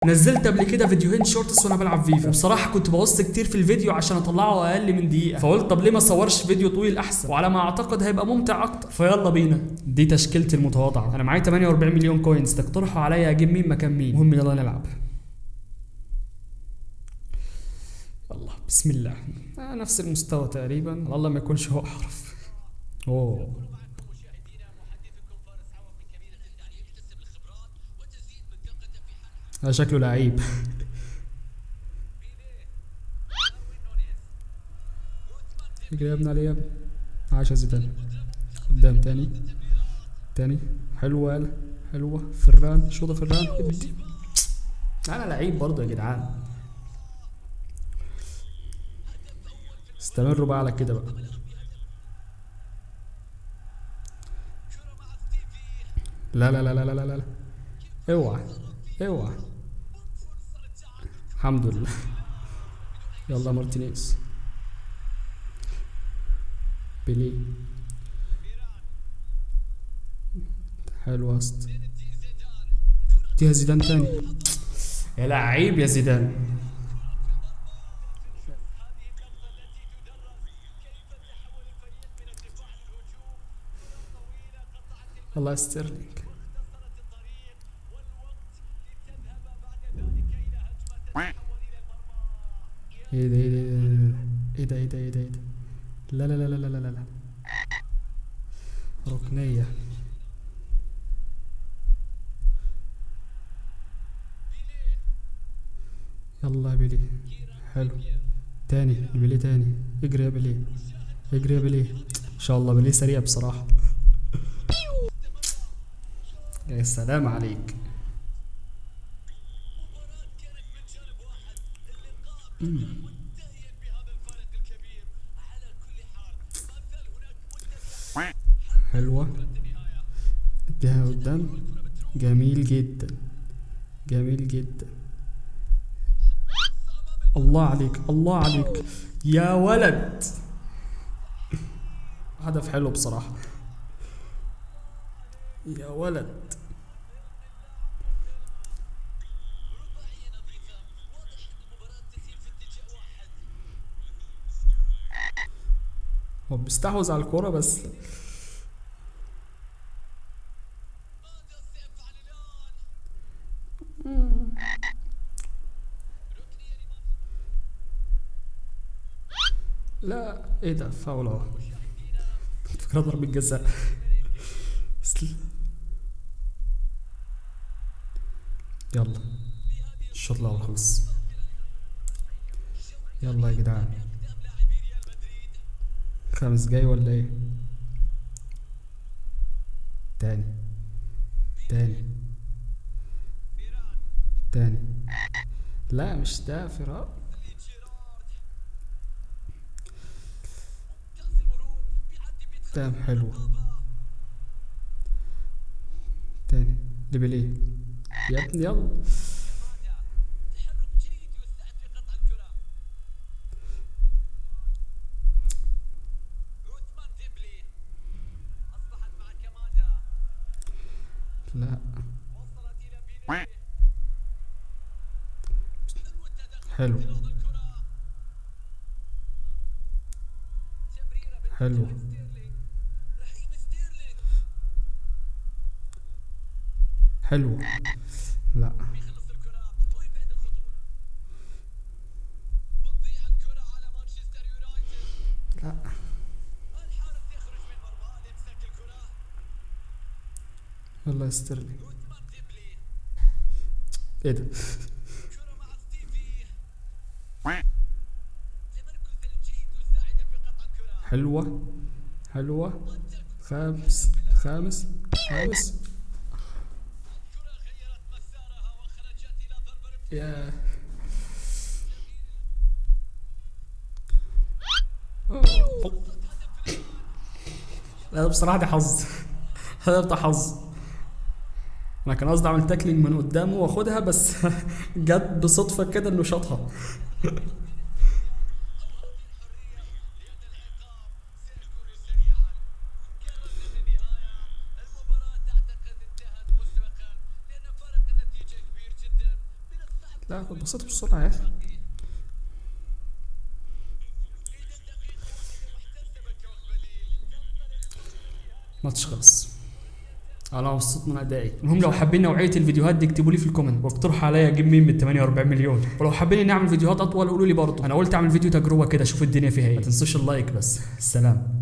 نزلت قبل كده فيديوهين شورتس وانا بلعب فيفا، وبصراحه كنت ببص كتير في الفيديو عشان اطلعه اقل من دقيقه، فقلت طب ليه ما اصورش فيديو طويل احسن، وعلى ما اعتقد هيبقى ممتع اكتر. فيلا بينا. دي تشكيلتي المتواضعه، انا معايا 48 مليون كوينز، تقترحوا عليا اجيب مين مكان مين؟ المهم يلا نلعب. يلا بسم الله. نفس المستوى تقريبا، الله ما يكونش هو احرف. اوه هذا شكله لعيب. اجري يا ابن علي يا ابني. عاش يا زيدان. قدام تاني. تاني. حلوه يلا. حلوه فران، شوطه فران ابدي. انا لعيب برضه يا جدعان. استمروا بقى على كده بقى. لا لا لا لا لا لا لا. اوعى. اوعى. الحمد لله. يلا مارتينيز. بيليه. حلو وسط. اديها زيدان تاني. يا لعيب يا زيدان. الله ستيرلينج. ايه ده ايه ده ايه ده ايه ده ايه ده ايه ده. لا لا لا لا لا لا لا. ركنية. يلا يا بيليه. حلو. تاني بيليه تاني. اجري يا بيليه. اجري يا بيليه. ان شاء الله بيليه سريع بصراحة. يا سلام عليك. حلوة. اديها قدام. جميل جدا. جميل جدا. الله عليك الله عليك. يا ولد. هدف حلو بصراحة. يا ولد. هو بيستحوذ على الكورة بس. لا ايه ده فاول اهو. فكرة ضربة جزاء. يلا. الشوط الاول خلص. يلا يا جدعان. خامس جاي ولا ايه؟ تاني. تاني. تاني. لا مش ده فراق. تمام حلو. تاني. ليبليه. يا ابني يلا. لا. حلو. حلو. حلو. لا. لا. والله ستيرلينج. ايه ده. حلوة. حلوة. خامس. خامس. خامس. يا. لا بصراحة دي حظ. هذا بتاع حظ. انا كان قصدي اعمل تاكلينج من قدامه واخدها بس. جت بصدفة كده انه شاطها. لا بسيطة بسرعة يا اخي. ماتش خلص. انا مبسوط من ادائي. المهم لو حابين نوعيه الفيديوهات دي اكتبوا لي في الكومنت واقترحوا عليا اجيب مين من 48 مليون. ولو حابين نعمل فيديوهات اطول قولوا لي برضه. انا قلت اعمل فيديو تجربه كده اشوف الدنيا فيها ايه. ما تنسوش اللايك بس. سلام.